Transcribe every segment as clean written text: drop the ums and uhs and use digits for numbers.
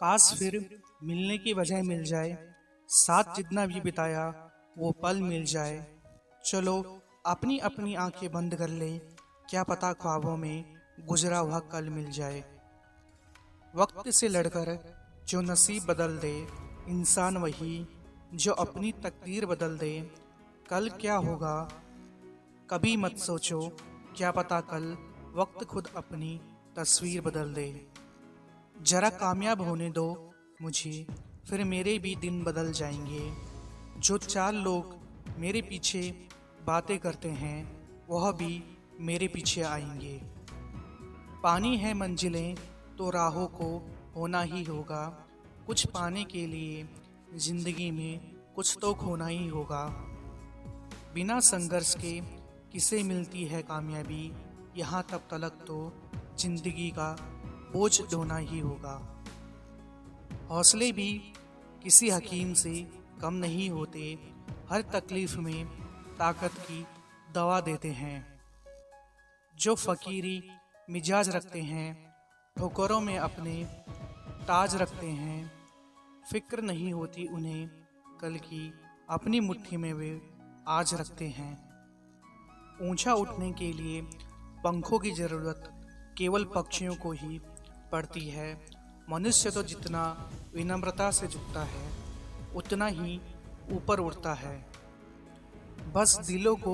काश फिर मिलने की वजह मिल जाए, साथ जितना भी बिताया वो पल मिल जाए। चलो अपनी अपनी आंखें बंद कर ले, क्या पता ख्वाबों में गुजरा हुआ कल मिल जाए। वक्त से लड़कर जो नसीब बदल दे, इंसान वही जो अपनी तकदीर बदल दे। कल क्या होगा कभी मत सोचो, क्या पता कल वक्त खुद अपनी तस्वीर बदल दे। जरा कामयाब होने दो मुझे, फिर मेरे भी दिन बदल जाएंगे। जो चार लोग मेरे पीछे बातें करते हैं, वह भी मेरे पीछे आएंगे। पानी है मंजिलें तो राहों को होना ही होगा, कुछ पाने के लिए जिंदगी में कुछ तो खोना ही होगा। बिना संघर्ष के किसे मिलती है कामयाबी, यहाँ तब तलक तो जिंदगी का बोझ ढोना ही होगा। हौसले भी किसी हकीम से कम नहीं होते, हर तकलीफ में ताकत की दवा देते हैं। जो फकीरी मिजाज रखते हैं, ठोकरों में अपने ताज रखते हैं। फिक्र नहीं होती उन्हें कल की, अपनी मुट्ठी में वे आज रखते हैं। ऊंचा उठने के लिए पंखों की जरूरत केवल पक्षियों को ही पड़ती है। मनुष्य तो जितना विनम्रता से झुकता है, उतना ही ऊपर उड़ता है। बस दिलों को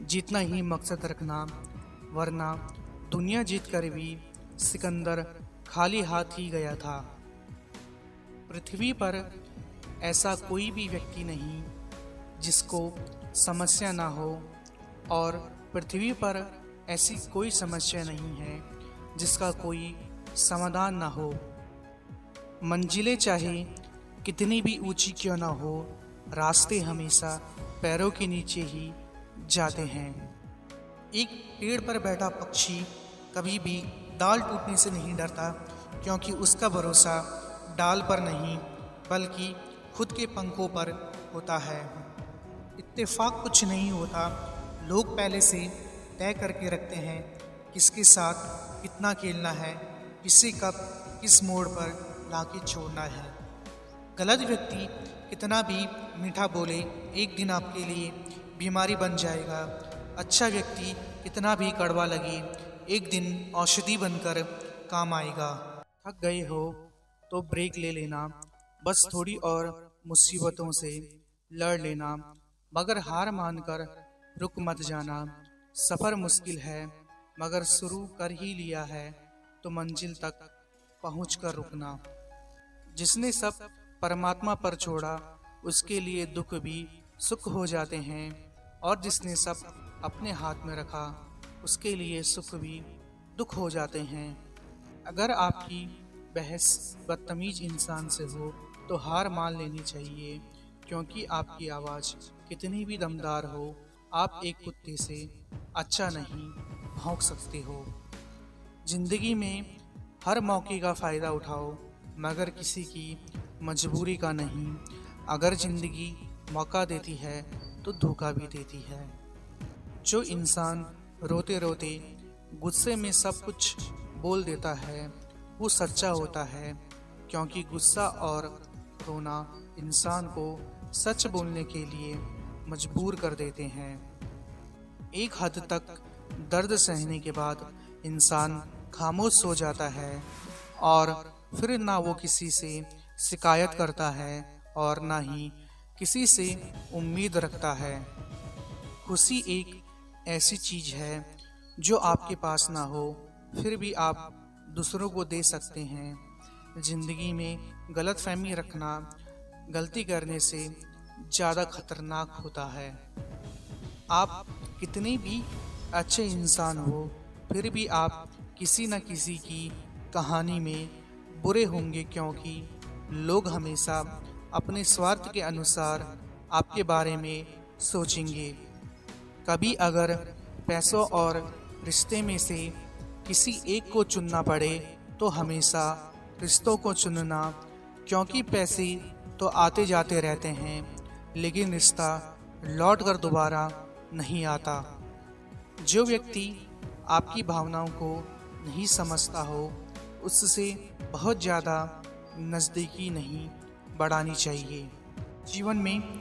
जीतना ही मकसद रखना, वरना दुनिया जीत कर भी सिकंदर खाली हाथ ही गया था। पृथ्वी पर ऐसा कोई भी व्यक्ति नहीं जिसको समस्या ना हो, और पृथ्वी पर ऐसी कोई समस्या नहीं है जिसका कोई समाधान ना हो। मंजिलें चाहे कितनी भी ऊंची क्यों ना हो, रास्ते हमेशा पैरों के नीचे ही जाते हैं। एक पेड़ पर बैठा पक्षी कभी भी डाल टूटने से नहीं डरता, क्योंकि उसका भरोसा डाल पर नहीं बल्कि खुद के पंखों पर होता है। इत्तेफाक कुछ नहीं होता, लोग पहले से तय करके रखते हैं किसके साथ कितना खेलना है, किसे कब किस मोड़ पर लाके छोड़ना है। गलत व्यक्ति कितना भी मीठा बोले, एक दिन आपके लिए बीमारी बन जाएगा। अच्छा व्यक्ति कितना भी कड़वा लगे, एक दिन औषधि बनकर काम आएगा। थक गए हो तो ब्रेक ले लेना, बस थोड़ी और मुसीबतों से लड़ लेना, मगर हार मानकर रुक मत जाना। सफ़र मुश्किल है मगर शुरू कर ही लिया है तो मंजिल तक पहुँच कर रुकना। जिसने सब परमात्मा पर छोड़ा, उसके लिए दुख भी सुख हो जाते हैं, और जिसने सब अपने हाथ में रखा, उसके लिए सुख भी दुख हो जाते हैं। अगर आपकी बहस बदतमीज इंसान से हो तो हार मान लेनी चाहिए, क्योंकि आपकी आवाज़ कितनी भी दमदार हो, आप एक कुत्ते से अच्छा नहीं भौंक सकते हो। जिंदगी में हर मौके का फ़ायदा उठाओ, मगर किसी की मजबूरी का नहीं। अगर जिंदगी मौका देती है तो धोखा भी देती है। जो इंसान रोते रोते गुस्से में सब कुछ बोल देता है, वो सच्चा होता है, क्योंकि गुस्सा और रोना इंसान को सच बोलने के लिए मजबूर कर देते हैं। एक हद तक दर्द सहने के बाद इंसान खामोश हो जाता है, और फिर ना वो किसी से शिकायत करता है और ना ही किसी से उम्मीद रखता है। खुशी एक ऐसी चीज़ है जो आपके पास ना हो फिर भी आप दूसरों को दे सकते हैं। ज़िंदगी में गलतफहमी रखना गलती करने से ज़्यादा खतरनाक होता है। आप कितने भी अच्छे इंसान हो, फिर भी आप किसी न किसी की कहानी में बुरे होंगे, क्योंकि लोग हमेशा अपने स्वार्थ के अनुसार आपके बारे में सोचेंगे। कभी अगर पैसों और रिश्ते में से किसी एक को चुनना पड़े तो हमेशा रिश्तों को चुनना, क्योंकि पैसे तो आते जाते रहते हैं, लेकिन रिश्ता लौट कर दोबारा नहीं आता। जो व्यक्ति आपकी भावनाओं को नहीं समझता हो, उससे बहुत ज़्यादा नज़दीकी नहीं बढ़ानी चाहिए। जीवन में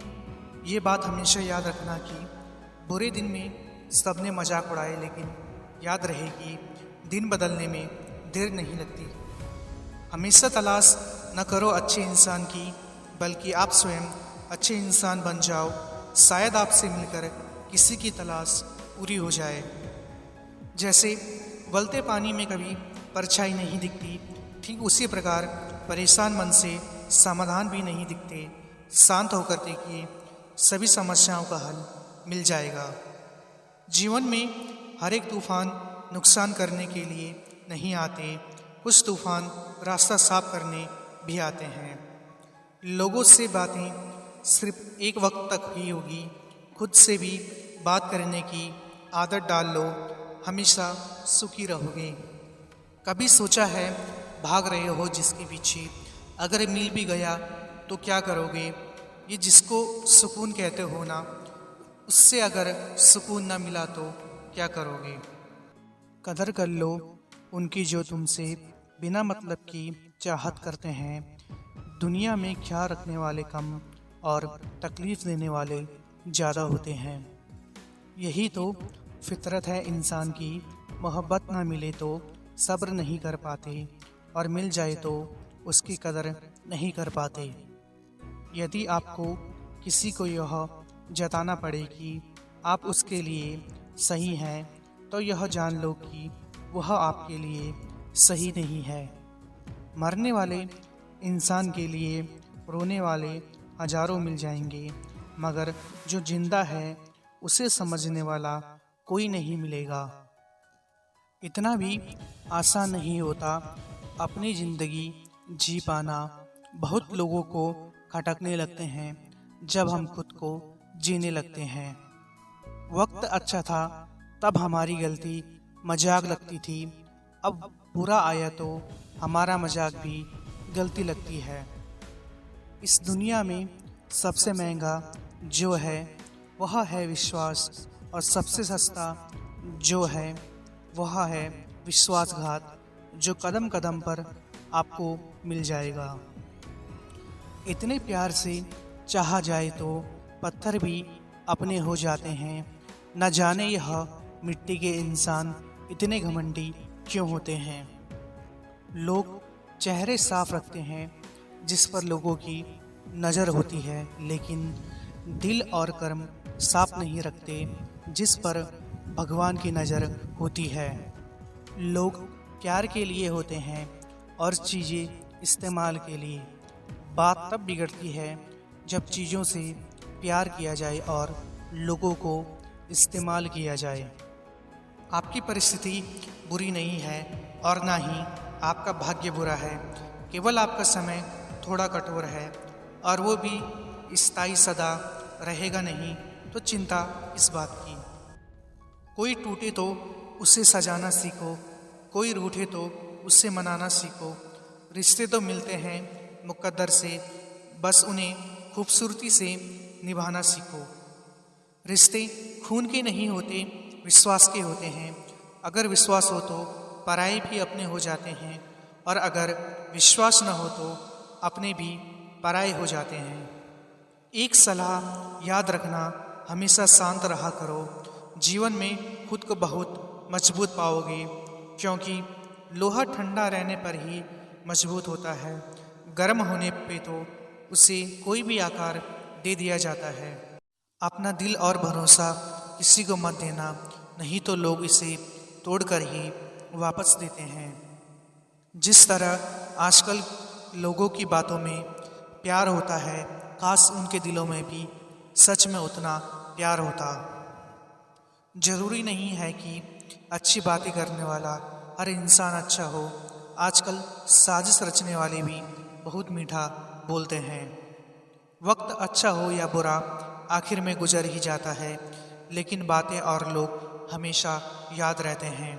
ये बात हमेशा याद रखना कि बुरे दिन में सबने मजाक उड़ाए, लेकिन याद रहे कि दिन बदलने में देर नहीं लगती। हमेशा तलाश न करो अच्छे इंसान की, बल्कि आप स्वयं अच्छे इंसान बन जाओ। शायद आपसे मिलकर किसी की तलाश पूरी हो जाए। जैसे उबलते पानी में कभी परछाई नहीं दिखती, ठीक उसी प्रकार परेशान मन से समाधान भी नहीं दिखते। शांत होकर देखिए, सभी समस्याओं का हल मिल जाएगा। जीवन में हर एक तूफान नुकसान करने के लिए नहीं आते, कुछ तूफान रास्ता साफ करने भी आते हैं। लोगों से बातें सिर्फ एक वक्त तक ही होगी, खुद से भी बात करने की आदत डाल लो, हमेशा सुखी रहोगे। कभी सोचा है भाग रहे हो जिसके पीछे, अगर मिल भी गया तो क्या करोगे? ये जिसको सुकून कहते हो ना, उससे अगर सुकून ना मिला तो क्या करोगे? कदर कर लो उनकी जो तुमसे बिना मतलब की चाहत करते हैं। दुनिया में ख्याल रखने वाले कम और तकलीफ़ देने वाले ज़्यादा होते हैं। यही तो फितरत है इंसान की। मोहब्बत ना मिले तो सब्र नहीं कर पाते, और मिल जाए तो उसकी कदर नहीं कर पाते। यदि आपको किसी को यह जताना पड़े कि आप उसके लिए सही हैं, तो यह जान लो कि वह आपके लिए सही नहीं है। मरने वाले इंसान के लिए रोने वाले हजारों मिल जाएंगे, मगर जो जिंदा है उसे समझने वाला कोई नहीं मिलेगा। इतना भी आसान नहीं होता अपनी ज़िंदगी जी पाना। बहुत लोगों को खटकने लगते हैं जब हम खुद को जीने लगते हैं। वक्त अच्छा था तब हमारी गलती मजाक लगती थी, अब बुरा आया तो हमारा मजाक भी गलती लगती है। इस दुनिया में सबसे महंगा जो है वह है विश्वास, और सबसे सस्ता जो है वह है विश्वासघात, जो कदम कदम पर आपको मिल जाएगा। इतने प्यार से चाहा जाए तो पत्थर भी अपने हो जाते हैं। न जाने यह मिट्टी के इंसान इतने घमंडी क्यों होते हैं। लोग चेहरे साफ रखते हैं जिस पर लोगों की नज़र होती है, लेकिन दिल और कर्म साफ नहीं रखते जिस पर भगवान की नज़र होती है। लोग प्यार के लिए होते हैं और चीज़ें इस्तेमाल के लिए। बात तब बिगड़ती है जब चीज़ों से प्यार किया जाए और लोगों को इस्तेमाल किया जाए। आपकी परिस्थिति बुरी नहीं है और ना ही आपका भाग्य बुरा है, केवल आपका समय थोड़ा कठोर है, और वो भी स्थायी सदा रहेगा नहीं, तो चिंता इस बात की। कोई टूटे तो उसे सजाना सीखो, कोई रूठे तो उससे मनाना सीखो। रिश्ते तो मिलते हैं मुकद्दर से, बस उन्हें खूबसूरती से निभाना सीखो। रिश्ते खून के नहीं होते, विश्वास के होते हैं। अगर विश्वास हो तो पराये भी अपने हो जाते हैं, और अगर विश्वास न हो तो अपने भी पराये हो जाते हैं। एक सलाह याद रखना, हमेशा शांत रहा करो। जीवन में खुद को बहुत मजबूत पाओगे, क्योंकि लोहा ठंडा रहने पर ही मजबूत होता है। गर्म होने पे तो उसे कोई भी आकार दे दिया जाता है। अपना दिल और भरोसा किसी को मत देना, नहीं तो लोग इसे तोड़कर ही वापस देते हैं। जिस तरह आजकल लोगों की बातों में प्यार होता है, काश उनके दिलों में भी सच में उतना प्यार होता। जरूरी नहीं है कि अच्छी बातें करने वाला हर इंसान अच्छा हो। आजकल साजिश रचने वाले भी बहुत मीठा बोलते हैं। वक्त अच्छा हो या बुरा, आखिर में गुजर ही जाता है, लेकिन बातें और लोग हमेशा याद रहते हैं।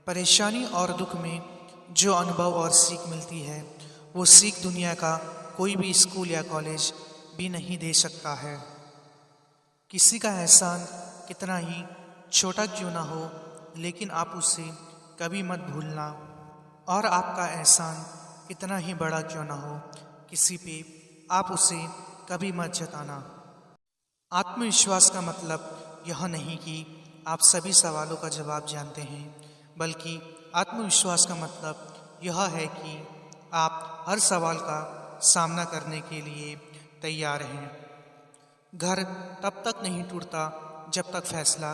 परेशानी और दुख में जो अनुभव और सीख मिलती है, वो सीख दुनिया का कोई भी स्कूल या कॉलेज भी नहीं दे सकता है। किसी का एहसान कितना ही छोटा क्यों ना हो, लेकिन आप उसे कभी मत भूलना, और आपका एहसान कितना ही बड़ा क्यों ना हो, किसी पे आप उसे कभी मत जताना। आत्मविश्वास का मतलब यह नहीं कि आप सभी सवालों का जवाब जानते हैं, बल्कि आत्मविश्वास का मतलब यह है कि आप हर सवाल का सामना करने के लिए तैयार हैं। घर तब तक नहीं टूटता जब तक फैसला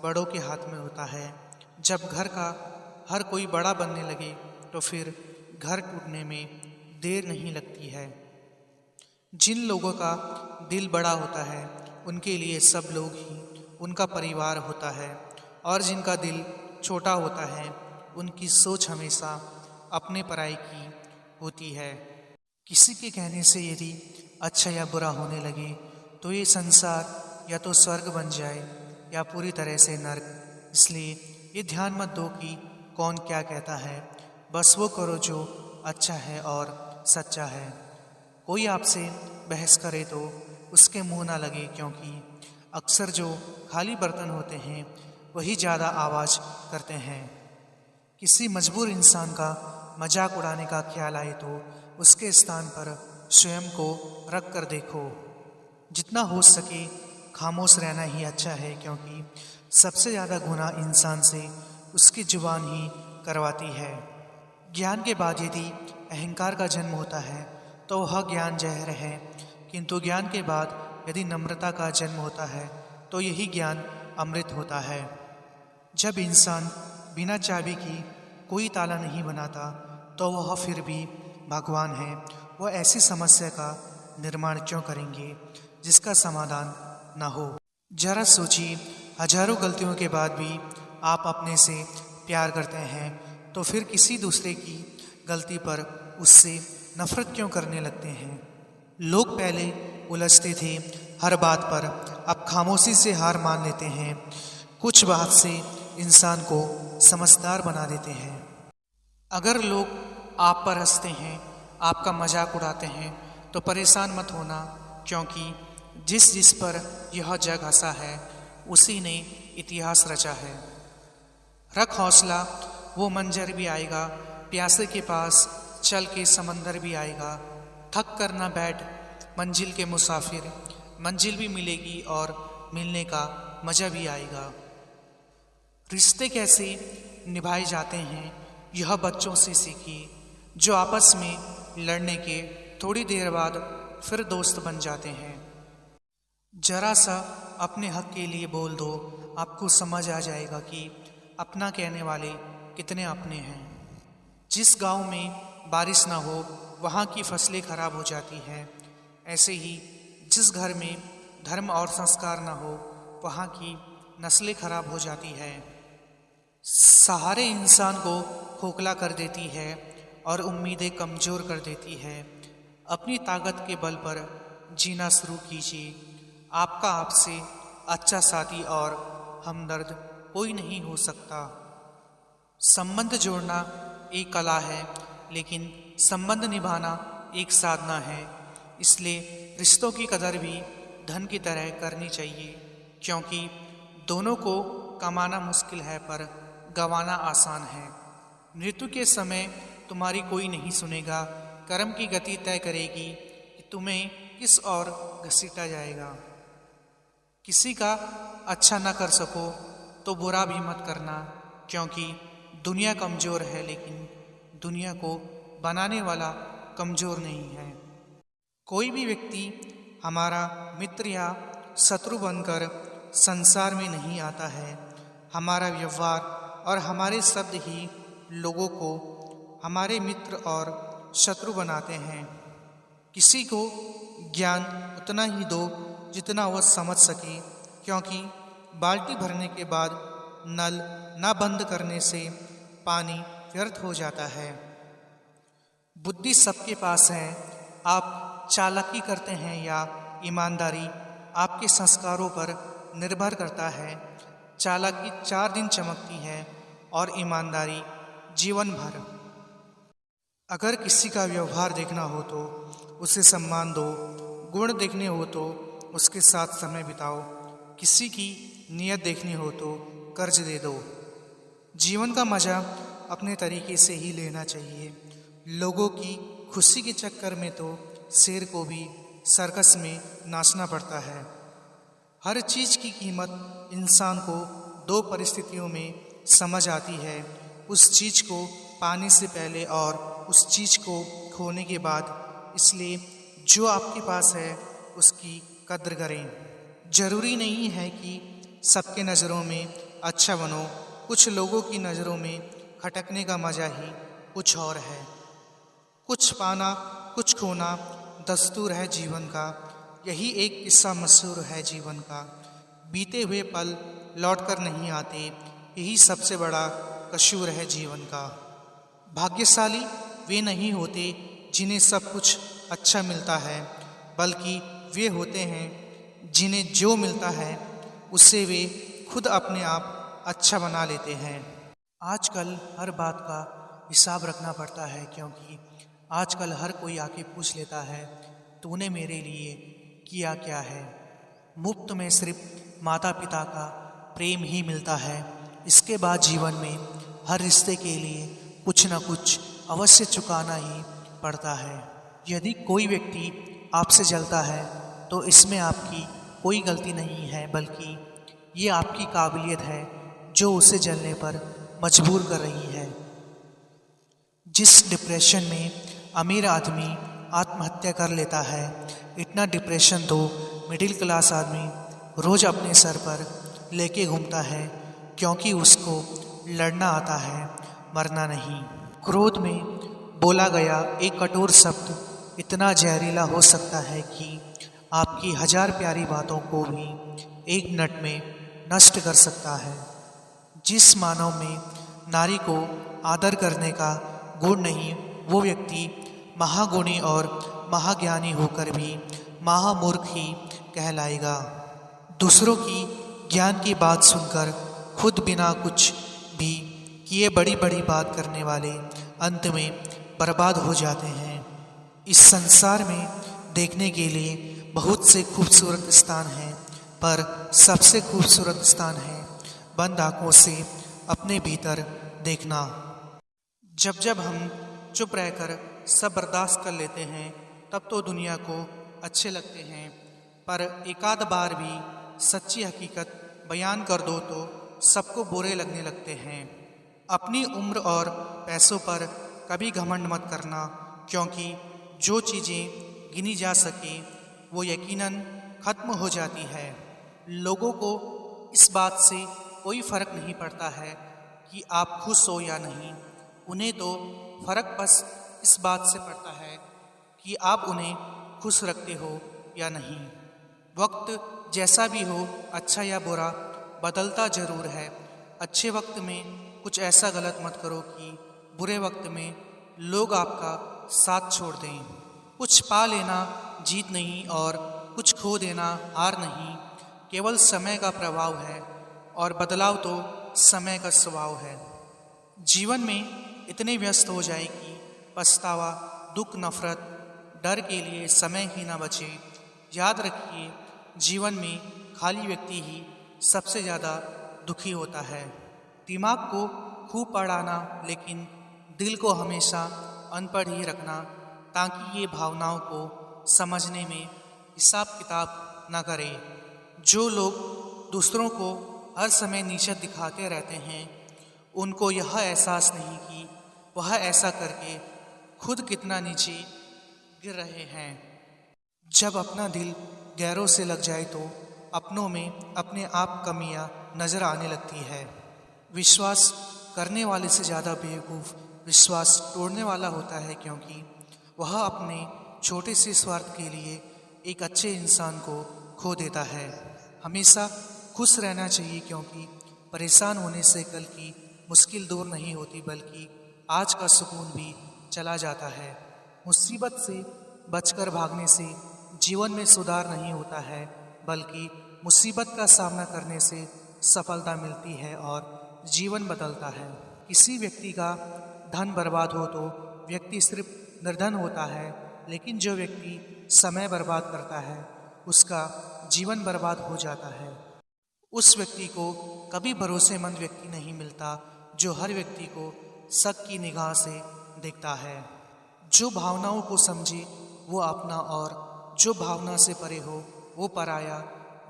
बड़ों के हाथ में होता है। जब घर का हर कोई बड़ा बनने लगे तो फिर घर टूटने में देर नहीं लगती है। जिन लोगों का दिल बड़ा होता है उनके लिए सब लोग ही उनका परिवार होता है, और जिनका दिल छोटा होता है उनकी सोच हमेशा अपने पराई की होती है। किसी के कहने से यदि अच्छा या बुरा होने लगे तो ये संसार या तो स्वर्ग बन जाए या पूरी तरह से नर्क। इसलिए ये ध्यान मत दो कि कौन क्या कहता है, बस वो करो जो अच्छा है और सच्चा है। कोई आपसे बहस करे तो उसके मुंह ना लगे, क्योंकि अक्सर जो खाली बर्तन होते हैं वही ज़्यादा आवाज़ करते हैं। किसी मजबूर इंसान का मजाक उड़ाने का ख्याल आए तो उसके स्थान पर स्वयं को रख कर देखो। जितना हो सके खामोश रहना ही अच्छा है, क्योंकि सबसे ज़्यादा गुनाह इंसान से उसकी जुबान ही करवाती है। ज्ञान के बाद यदि अहंकार का जन्म होता है तो वह ज्ञान जहर है, किंतु ज्ञान के बाद यदि नम्रता का जन्म होता है तो यही ज्ञान अमृत होता है। जब इंसान बिना चाबी की कोई ताला नहीं बनाता तो वह फिर भी भगवान है। वह ऐसी समस्या का निर्माण क्यों करेंगे जिसका समाधान न हो। जरा सोचिए, हजारों गलतियों के बाद भी आप अपने से प्यार करते हैं तो फिर किसी दूसरे की गलती पर उससे नफरत क्यों करने लगते हैं। लोग पहले उलझते थे हर बात पर, अब खामोशी से हार मान लेते हैं। कुछ बात से इंसान को समझदार बना देते हैं। अगर लोग आप पर हंसते हैं, आपका मजाक उड़ाते हैं तो परेशान मत होना, क्योंकि जिस जिस पर यह जग हंसा है उसी ने इतिहास रचा है। रख हौसला, वो मंजर भी आएगा, प्यासे के पास चल के समंदर भी आएगा। थक कर ना बैठ मंजिल के मुसाफिर, मंजिल भी मिलेगी और मिलने का मजा भी आएगा। रिश्ते कैसे निभाए जाते हैं यह बच्चों से सीखिए, जो आपस में लड़ने के थोड़ी देर बाद फिर दोस्त बन जाते हैं। जरा सा अपने हक के लिए बोल दो, आपको समझ आ जाएगा कि अपना कहने वाले कितने अपने हैं। जिस गांव में बारिश ना हो वहाँ की फसलें खराब हो जाती हैं, ऐसे ही जिस घर में धर्म और संस्कार ना हो वहाँ की नस्लें खराब हो जाती है। सहारे इंसान को खोखला कर देती है और उम्मीदें कमज़ोर कर देती है। अपनी ताकत के बल पर जीना शुरू कीजिए। आपका आपसे अच्छा साथी और हमदर्द कोई नहीं हो सकता। संबंध जोड़ना एक कला है, लेकिन संबंध निभाना एक साधना है। इसलिए रिश्तों की कदर भी धन की तरह करनी चाहिए, क्योंकि दोनों को कमाना मुश्किल है पर गंवाना आसान है। मृत्यु के समय तुम्हारी कोई नहीं सुनेगा, कर्म की गति तय करेगी कि तुम्हें किस ओर घसीटा जाएगा। किसी का अच्छा न कर सको तो बुरा भी मत करना, क्योंकि दुनिया कमज़ोर है लेकिन दुनिया को बनाने वाला कमज़ोर नहीं है। कोई भी व्यक्ति हमारा मित्र या शत्रु बनकर संसार में नहीं आता है। हमारा व्यवहार और हमारे शब्द ही लोगों को हमारे मित्र और शत्रु बनाते हैं। किसी को ज्ञान उतना ही दो जितना वह समझ सके, क्योंकि बाल्टी भरने के बाद नल ना बंद करने से पानी व्यर्थ हो जाता है। बुद्धि सबके पास है, आप चालाकी करते हैं या ईमानदारी आपके संस्कारों पर निर्भर करता है। चालाकी 4 दिन चमकती है और ईमानदारी जीवन भर। अगर किसी का व्यवहार देखना हो तो उसे सम्मान दो, गुण देखने हो तो उसके साथ समय बिताओ, किसी की नीयत देखनी हो तो कर्ज दे दो। जीवन का मज़ा अपने तरीके से ही लेना चाहिए। लोगों की खुशी के चक्कर में तो शेर को भी सर्कस में नाचना पड़ता है। हर चीज़ की कीमत इंसान को दो परिस्थितियों में समझ आती है, उस चीज़ को पाने से पहले और उस चीज़ को खोने के बाद। इसलिए जो आपके पास है उसकी कद्र करें। ज़रूरी नहीं है कि सबके नज़रों में अच्छा बनो, कुछ लोगों की नज़रों में खटकने का मज़ा ही कुछ और है। कुछ पाना कुछ खोना दस्तूर है जीवन का, यही एक किस्सा मशहूर है जीवन का। बीते हुए पल लौट कर नहीं आते, यही सबसे बड़ा कसूर है जीवन का। भाग्यशाली वे नहीं होते जिन्हें सब कुछ अच्छा मिलता है, बल्कि वे होते हैं जिन्हें जो मिलता है उससे वे खुद अपने आप अच्छा बना लेते हैं। आजकल हर बात का हिसाब रखना पड़ता है, क्योंकि आजकल हर कोई आके पूछ लेता है तूने मेरे लिए किया क्या है। मुफ्त में सिर्फ माता पिता का प्रेम ही मिलता है, इसके बाद जीवन में हर रिश्ते के लिए कुछ न कुछ अवश्य चुकाना ही पड़ता है। यदि कोई व्यक्ति आपसे जलता है तो इसमें आपकी कोई गलती नहीं है, बल्कि ये आपकी काबिलियत है जो उसे जलने पर मजबूर कर रही है। जिस डिप्रेशन में अमीर आदमी आत्महत्या कर लेता है, इतना डिप्रेशन तो मिडिल क्लास आदमी रोज़ अपने सर पर लेके घूमता है, क्योंकि उसको लड़ना आता है, मरना नहीं। क्रोध में बोला गया एक कठोर शब्द इतना जहरीला हो सकता है कि आपकी 1000 प्यारी बातों को भी एक मिनट में नष्ट कर सकता है। जिस मानव में नारी को आदर करने का गुण नहीं, वो व्यक्ति महागुणी और महाज्ञानी होकर भी महामूर्ख ही कहलाएगा। दूसरों की ज्ञान की बात सुनकर खुद बिना कुछ भी किए बड़ी बड़ी बात करने वाले अंत में बर्बाद हो जाते हैं। इस संसार में देखने के लिए बहुत से खूबसूरत स्थान हैं, पर सबसे खूबसूरत स्थान है बंद आँखों से अपने भीतर देखना। जब जब हम चुप रहकर सब बर्दाश्त कर लेते हैं तब तो दुनिया को अच्छे लगते हैं, पर एकाध बार भी सच्ची हकीकत बयान कर दो तो सबको बुरे लगने लगते हैं। अपनी उम्र और पैसों पर कभी घमंड मत करना, क्योंकि जो चीज़ें गिनी जा सके वो यकीनन ख़त्म हो जाती है। लोगों को इस बात से कोई फ़र्क नहीं पड़ता है कि आप खुश हो या नहीं, उन्हें तो फ़र्क बस इस बात से पड़ता है कि आप उन्हें खुश रखते हो या नहीं। वक्त जैसा भी हो, अच्छा या बुरा, बदलता ज़रूर है। अच्छे वक्त में कुछ ऐसा गलत मत करो कि बुरे वक्त में लोग आपका साथ छोड़ दें। कुछ पा लेना जीत नहीं और कुछ खो देना हार नहीं, केवल समय का प्रभाव है और बदलाव तो समय का स्वभाव है। जीवन में इतने व्यस्त हो जाए कि पछतावा, दुख, नफरत, डर के लिए समय ही न बचे। याद रखिए, जीवन में खाली व्यक्ति ही सबसे ज़्यादा दुखी होता है। दिमाग को खूब पढ़ाना, लेकिन दिल को हमेशा अनपढ़ ही रखना, ताकि ये भावनाओं को समझने में हिसाब किताब न करे। जो लोग दूसरों को हर समय नीचा दिखाते रहते हैं, उनको यह एहसास नहीं कि वह ऐसा करके खुद कितना नीचे गिर रहे हैं। जब अपना दिल गैरों से लग जाए तो अपनों में अपने आप कमियां नज़र आने लगती है। विश्वास करने वाले से ज़्यादा बेवकूफ़ विश्वास तोड़ने वाला होता है, क्योंकि वह अपने छोटे से स्वार्थ के लिए एक अच्छे इंसान को खो देता है। हमेशा खुश रहना चाहिए, क्योंकि परेशान होने से कल की मुश्किल दूर नहीं होती, बल्कि आज का सुकून भी चला जाता है। मुसीबत से बचकर भागने से जीवन में सुधार नहीं होता है, बल्कि मुसीबत का सामना करने से सफलता मिलती है और जीवन बदलता है। किसी व्यक्ति का धन बर्बाद हो तो व्यक्ति सिर्फ निर्धन होता है, लेकिन जो व्यक्ति समय बर्बाद करता है उसका जीवन बर्बाद हो जाता है। उस व्यक्ति को कभी भरोसेमंद व्यक्ति नहीं मिलता जो हर व्यक्ति को शक की निगाह से देखता है। जो भावनाओं को समझे वो अपना, और जो भावना से परे हो वो पराया।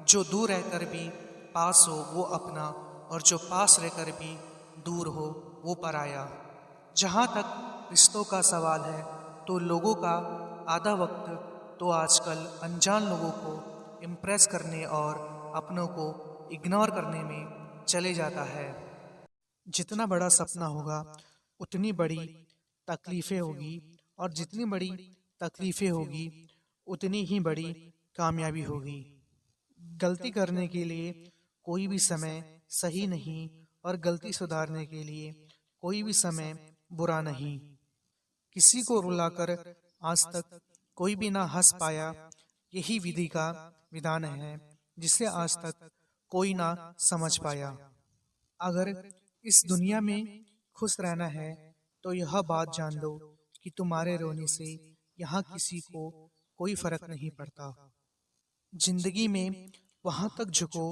जो दूर रहकर भी पास हो वो अपना, और जो पास रहकर भी दूर हो वो पराया। जहाँ तक रिश्तों का सवाल है तो लोगों का आधा वक्त तो आजकल अनजान लोगों को इम्प्रेस करने और अपनों को इग्नोर करने में चले जाता है। जितना बड़ा सपना होगा उतनी बड़ी तकलीफें होगी, और जितनी बड़ी तकलीफें होगी उतनी ही बड़ी कामयाबी होगी। गलती करने के लिए कोई भी समय सही नहीं, और गलती सुधारने के लिए कोई भी समय बुरा नहीं। किसी को रुलाकर आज तक कोई भी ना हंस पाया, यही विधि का विधान है जिसे आज तक कोई ना समझ पाया। अगर इस दुनिया में खुश रहना है तो यह बात जान लो कि तुम्हारे रोने से यहाँ किसी को कोई फर्क नहीं पड़ता। जिंदगी में वहां तक झुको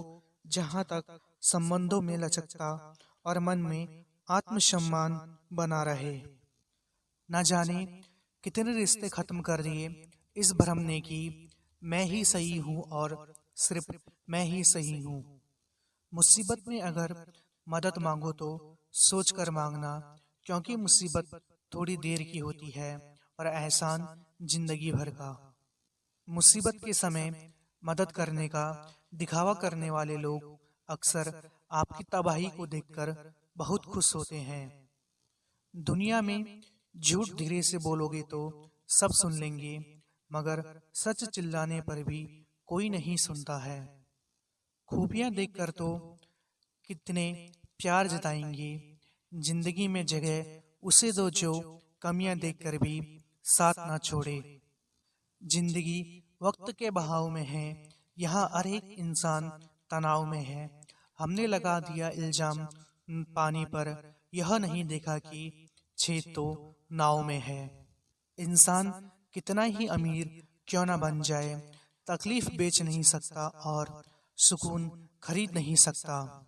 जहां तक संबंधों में लचकता और मन में आत्मसम्मान बना रहे। न जाने कितने रिश्ते खत्म कर दिए इस भ्रम ने कि मैं ही सही हूँ और सिर्फ मैं ही सही हूँ। मुसीबत में अगर मदद मांगो तो सोच कर मांगना, क्योंकि मुसीबत थोड़ी देर की होती है और एहसान जिंदगी भर का। मुसीबत के समय मदद करने का दिखावा करने वाले लोग अक्सर आपकी तबाही को देखकर बहुत खुश होते हैं। दुनिया में झूठ धीरे से बोलोगे तो सब सुन लेंगे, मगर सच चिल्लाने पर भी कोई नहीं सुनता है। खूबियां देखकर तो कितने प्यार जताएंगे, जिंदगी में जगह उसे दो जो कमियां देखकर भी साथ ना छोड़े। जिंदगी वक्त के बहाव में है, यहाँ हर एक इंसान तनाव में है। हमने लगा दिया इल्जाम पानी पर, यह नहीं देखा कि छेद तो नाव में है। इंसान कितना ही अमीर क्यों ना बन जाए, तकलीफ बेच नहीं सकता और सुकून खरीद नहीं सकता।